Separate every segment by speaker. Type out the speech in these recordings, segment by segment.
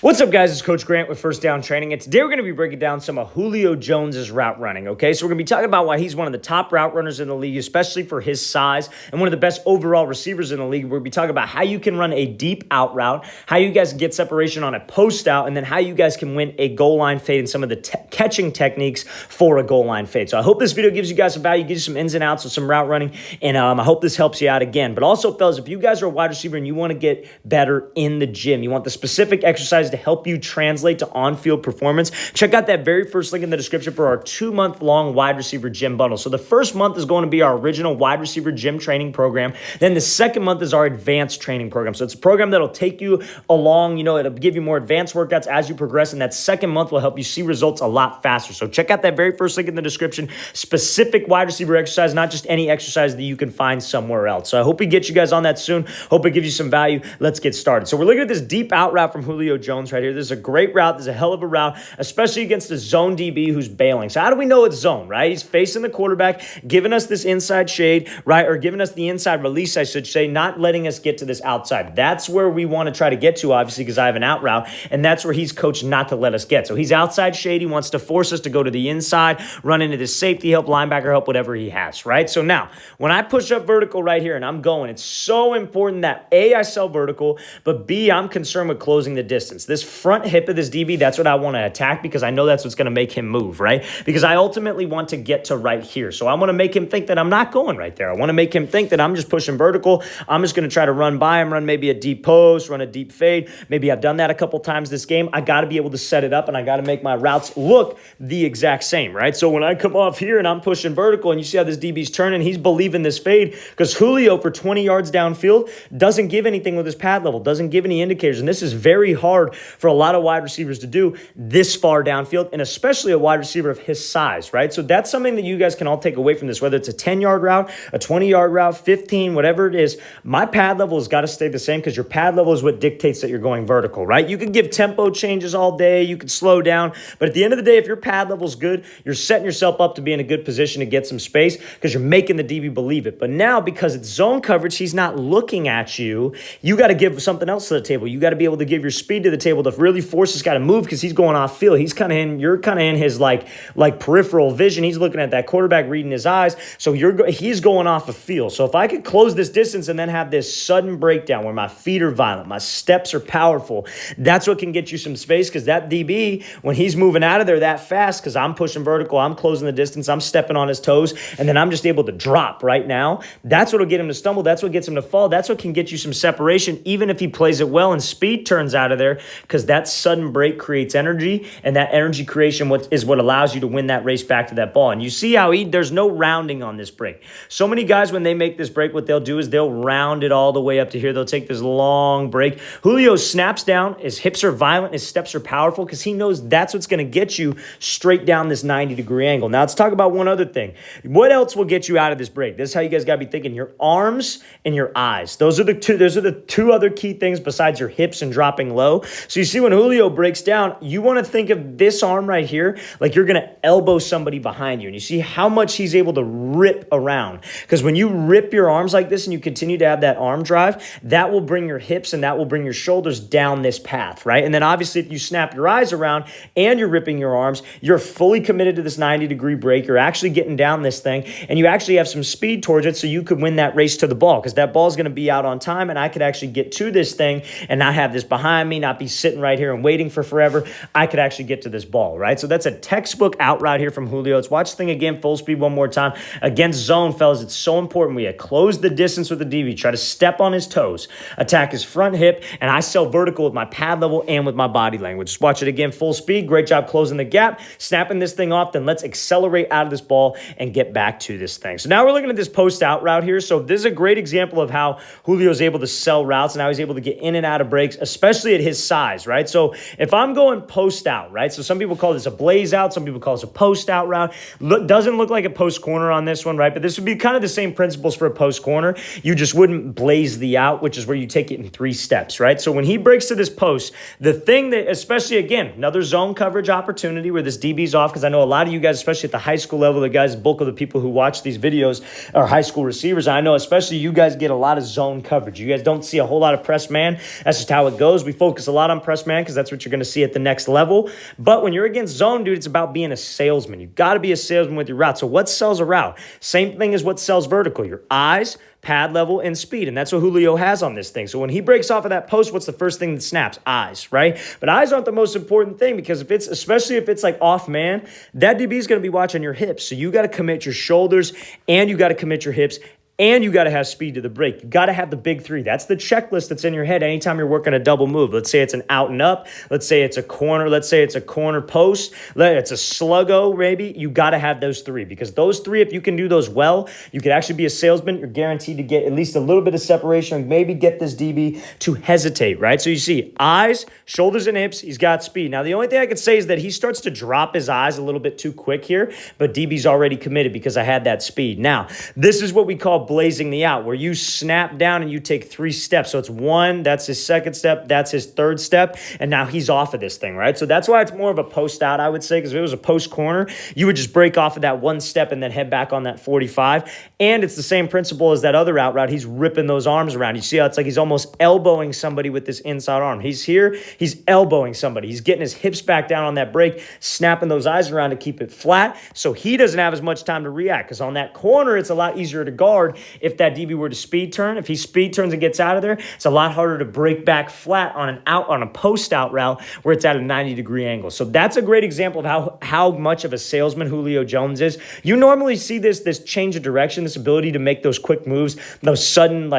Speaker 1: What's up, guys? It's Coach Grant with First Down Training, and today we're going to be breaking down some of Julio Jones' route running, okay? So we're going to be talking about why he's one of the top route runners in the league, especially for his size, and one of the best overall receivers in the league. We're going to be talking about how you can run a deep out route, how you guys can get separation on a post out, and then how you guys can win a goal line fade and some of the catching techniques for a goal line fade. So I hope this video gives you guys some value, gives you some ins and outs of some route running, and I hope this helps you out again. But also, fellas, if you guys are a wide receiver and you want to get better in the gym, you want the specific exercise to help you translate to on-field performance, check out that very first link in the description for our 2-month-long wide receiver gym bundle. So the first month is going to be our original wide receiver gym training program. Then the second month is our advanced training program. So it's a program that'll take you along, it'll give you more advanced workouts as you progress, and that second month will help you see results a lot faster. So check out that very first link in the description, specific wide receiver exercise, not just any exercise that you can find somewhere else. So I hope we get you guys on that soon. Hope it gives you some value. Let's get started. So we're looking at this deep out route from Julio Jones right here. This is a great route. This is a hell of a route, especially against the zone DB who's bailing. So how do we know it's zone, right? He's facing the quarterback, giving us this inside shade, right? Or giving us the inside release, I should say, not letting us get to this outside. That's where we want to try to get to, obviously, because I have an out route, and that's where he's coached not to let us get. So he's outside shade. He wants to force us to go to the inside, run into this safety help, linebacker help, whatever he has, right? So now, when I push up vertical right here and I'm going, it's so important that A, I sell vertical, but B, I'm concerned with closing the distance. This front hip of this DB, that's what I want to attack because I know that's what's going to make him move, right? Because I ultimately want to get to right here. So I want to make him think that I'm not going right there. I want to make him think that I'm just pushing vertical. I'm just going to try to run by him, run maybe a deep post, run a deep fade. Maybe I've done that a couple times this game. I got to be able to set it up, and I got to make my routes look the exact same, right? So when I come off here and I'm pushing vertical and you see how this DB's turning, he's believing this fade because Julio for 20 yards downfield doesn't give anything with his pad level, doesn't give any indicators. And this is very hard for a lot of wide receivers to do this far downfield, and especially a wide receiver of his size, right? So that's something that you guys can all take away from this, whether it's a 10-yard route, a 20-yard route, 15, whatever it is. My pad level has got to stay the same because your pad level is what dictates that you're going vertical, right? You could give tempo changes all day. You could slow down. But at the end of the day, if your pad level is good, you're setting yourself up to be in a good position to get some space because you're making the DB believe it. But now, because it's zone coverage, he's not looking at you. You got to give something else to the table. You got to be able to give your speed to the table to really force this guy to move because he's going off field. He's kind of in, you're kind of in his like peripheral vision. He's looking at that quarterback, reading his eyes. So he's going off of field. So if I could close this distance and then have this sudden breakdown where my feet are violent, my steps are powerful, that's what can get you some space because that DB, when he's moving out of there that fast, because I'm pushing vertical, I'm closing the distance, I'm stepping on his toes, and then I'm just able to drop right now. That's what will get him to stumble. That's what gets him to fall. That's what can get you some separation, even if he plays it well and speed turns out of there, because that sudden break creates energy, and that energy creation is what allows you to win that race back to that ball. And you see how there's no rounding on this break. So many guys, when they make this break, what they'll do is they'll round it all the way up to here. They'll take this long break. Julio snaps down. His hips are violent. His steps are powerful because he knows that's what's going to get you straight down this 90-degree angle. Now, let's talk about one other thing. What else will get you out of this break? This is how you guys got to be thinking. Your arms and your eyes. Those are the two other key things besides your hips and dropping low. So you see when Julio breaks down, you want to think of this arm right here like you're going to elbow somebody behind you. And you see how much he's able to rip around. Because when you rip your arms like this and you continue to have that arm drive, that will bring your hips and that will bring your shoulders down this path, right? And then obviously if you snap your eyes around and you're ripping your arms, you're fully committed to this 90-degree break. You're actually getting down this thing, and you actually have some speed towards it so you could win that race to the ball because that ball is going to be out on time, and I could actually get to this thing and not have this behind me, not be sitting right here and waiting for forever. I could actually get to this ball, right? So that's a textbook out route here from Julio. Let's watch the thing again, full speed one more time. Against zone, fellas, it's so important. We close the distance with the DB, try to step on his toes, attack his front hip, and I sell vertical with my pad level and with my body language. Just watch it again, full speed. Great job closing the gap, snapping this thing off. Then let's accelerate out of this ball and get back to this thing. So now we're looking at this post out route here. So this is a great example of how Julio is able to sell routes and how he's able to get in and out of breaks, especially at his size, right? So if I'm going post out, right? So some people call this a blaze out. Some people call this a post out route. Doesn't look like a post corner on this one, right? But this would be kind of the same principles for a post corner. You just wouldn't blaze the out, which is where you take it in 3 steps, right? So when he breaks to this post, the thing that, especially again, another zone coverage opportunity where this DB's off, because I know a lot of you guys, especially at the high school level, the guys, bulk of the people who watch these videos are high school receivers. I know especially you guys get a lot of zone coverage. You guys don't see a whole lot of press man. That's just how it goes. We focus a lot on press man because that's what you're going to see at the next level. But when you're against zone, dude, it's about being a salesman. You've got to be a salesman with your route. So what sells a route? Same thing as what sells vertical. Your eyes, pad level, and speed. And that's what Julio has on this thing. So when he breaks off of that post, what's the first thing that snaps? Eyes, right? But eyes aren't the most important thing because especially if it's like off man, that DB is going to be watching your hips. So you got to commit your shoulders and you got to commit your hips. And you got to have speed to the break. You got to have the big three. That's the checklist that's in your head anytime you're working a double move. Let's say it's an out and up. Let's say it's a corner. Let's say it's a corner post. It's a sluggo, maybe. You got to have those three because those three, if you can do those well, you could actually be a salesman. You're guaranteed to get at least a little bit of separation and maybe get this DB to hesitate, right? So you see eyes, shoulders, and hips. He's got speed. Now, the only thing I could say is that he starts to drop his eyes a little bit too quick here, but DB's already committed because I had that speed. Now, this is what we call blazing the out, where you snap down and you take 3 steps. So it's 1, that's his second step, that's his third step, and now he's off of this thing, right? So that's why it's more of a post out, I would say, because if it was a post corner, you would just break off of that 1 step and then head back on that 45. And it's the same principle as that other out route. He's ripping those arms around. You see how it's like he's almost elbowing somebody with this inside arm. He's here, he's elbowing somebody. He's getting his hips back down on that break, snapping those eyes around to keep it flat, so he doesn't have as much time to react, because on that corner, it's a lot easier to guard if that DB were to speed turn. If he speed turns and gets out of there, it's a lot harder to break back flat on a post out route where it's at a 90-degree angle. So that's a great example of how much of a salesman Julio Jones is. You normally see this change of direction, this ability to make those quick moves, those sudden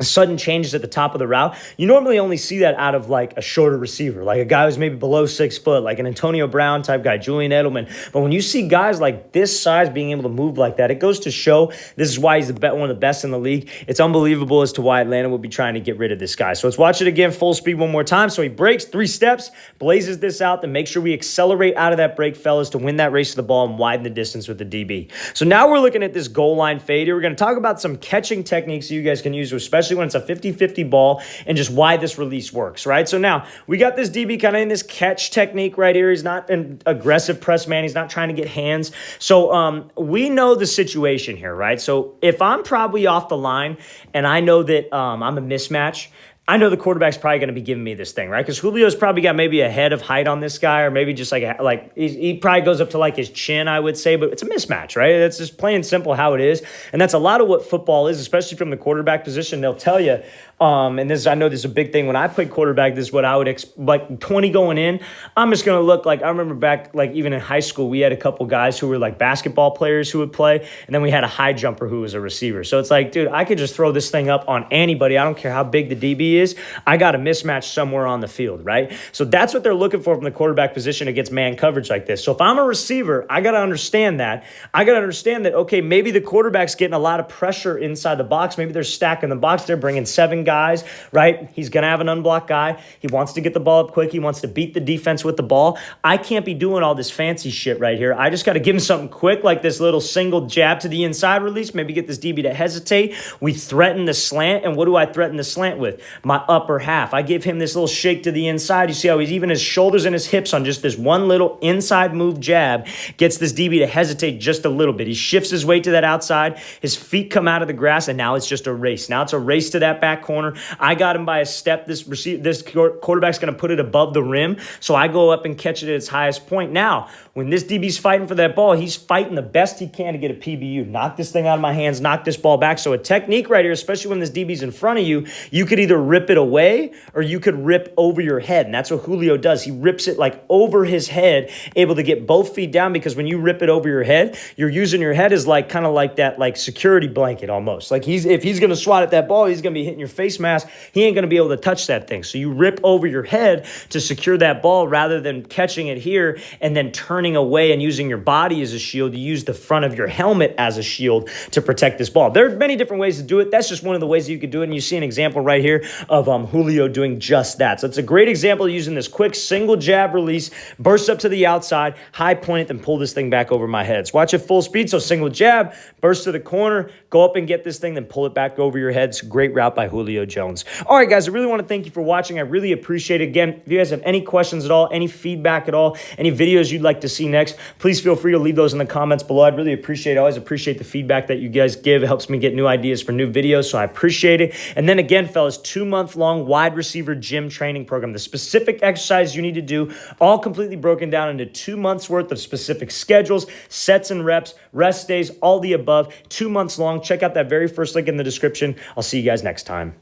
Speaker 1: sudden changes at the top of the route. You normally only see that out of like a shorter receiver, like a guy who's maybe below 6 foot, like an Antonio Brown type guy, Julian Edelman. But when you see guys like this size being able to move like that, it goes to show this is why he's one of the best in the league. It's unbelievable as to why Atlanta would be trying to get rid of this guy. So let's watch it again, full speed one more time. So he breaks 3 steps, blazes this out, then make sure we accelerate out of that break, fellas, to win that race to the ball and widen the distance with the DB. So now we're looking at this goal line fade here. We're going to talk about some catching techniques you guys can use, especially when it's a 50-50 ball, and just why this release works, right? So now we got this DB kind of in this catch technique right here. He's not an aggressive press man. He's not trying to get hands. So we know the situation here, right? So if I'm probably off the line and I know that I'm a mismatch, I know the quarterback's probably going to be giving me this thing, right? Because Julio's probably got maybe a head of height on this guy, or maybe just like he probably goes up to like his chin, I would say, but it's a mismatch, right? That's just plain and simple how it is. And that's a lot of what football is, especially from the quarterback position. They'll tell you, and this, I know this is a big thing. When I played quarterback, this is what I would like 20 going in. I'm just going to look like, I remember back, like even in high school, we had a couple guys who were like basketball players who would play, and then we had a high jumper who was a receiver. So it's like, dude, I could just throw this thing up on anybody. I don't care how big the DB is. I got a mismatch somewhere on the field, right? So that's what they're looking for from the quarterback position against man coverage like this. So if I'm a receiver, I got to understand that. I got to understand that, okay, maybe the quarterback's getting a lot of pressure inside the box. Maybe they're stacking the box. They're bringing 7 guys, right? He's going to have an unblocked guy. He wants to get the ball up quick. He wants to beat the defense with the ball. I can't be doing all this fancy shit right here. I just got to give him something quick, like this little single jab to the inside release, maybe get this DB to hesitate. We threaten the slant, and what do I threaten the slant with? My upper half. I give him this little shake to the inside. You see how he's even his shoulders and his hips on just this one little inside move jab gets this DB to hesitate just a little bit. He shifts his weight to that outside. His feet come out of the grass, and now it's just a race. Now it's a race to that back corner. I got him by a step. This quarterback's going to put it above the rim, so I go up and catch it at its highest point. Now, when this DB's fighting for that ball, he's fighting the best he can to get a PBU. Knock this thing out of my hands, knock this ball back. So a technique right here, especially when this DB's in front of you, you could either rip it away or you could rip over your head. And that's what Julio does. He rips it like over his head, able to get both feet down, because when you rip it over your head, you're using your head as like kind of like that like security blanket almost. Like if he's going to swat at that ball, he's going to be hitting your face mask. He ain't going to be able to touch that thing. So you rip over your head to secure that ball rather than catching it here and then turning away and using your body as a shield. You use the front of your helmet as a shield to protect this ball. There are many different ways to do it. That's just one of the ways that you could do it. And you see an example right here of Julio doing just that. So it's a great example of using this quick single jab release, burst up to the outside, high point it, then pull this thing back over my head. So watch it full speed. So single jab, burst to the corner, go up and get this thing, then pull it back over your head. It's a great route by Julio. Julio Jones. All right, guys, I really want to thank you for watching. I really appreciate it. Again, if you guys have any questions at all, any feedback at all, any videos you'd like to see next, please feel free to leave those in the comments below. I'd really appreciate it. I always appreciate the feedback that you guys give. It helps me get new ideas for new videos, so I appreciate it. And then again, fellas, 2-month-long wide receiver gym training program. The specific exercises you need to do, all completely broken down into 2 months worth of specific schedules, sets and reps, rest days, all the above. 2 months long. Check out that very first link in the description. I'll see you guys next time.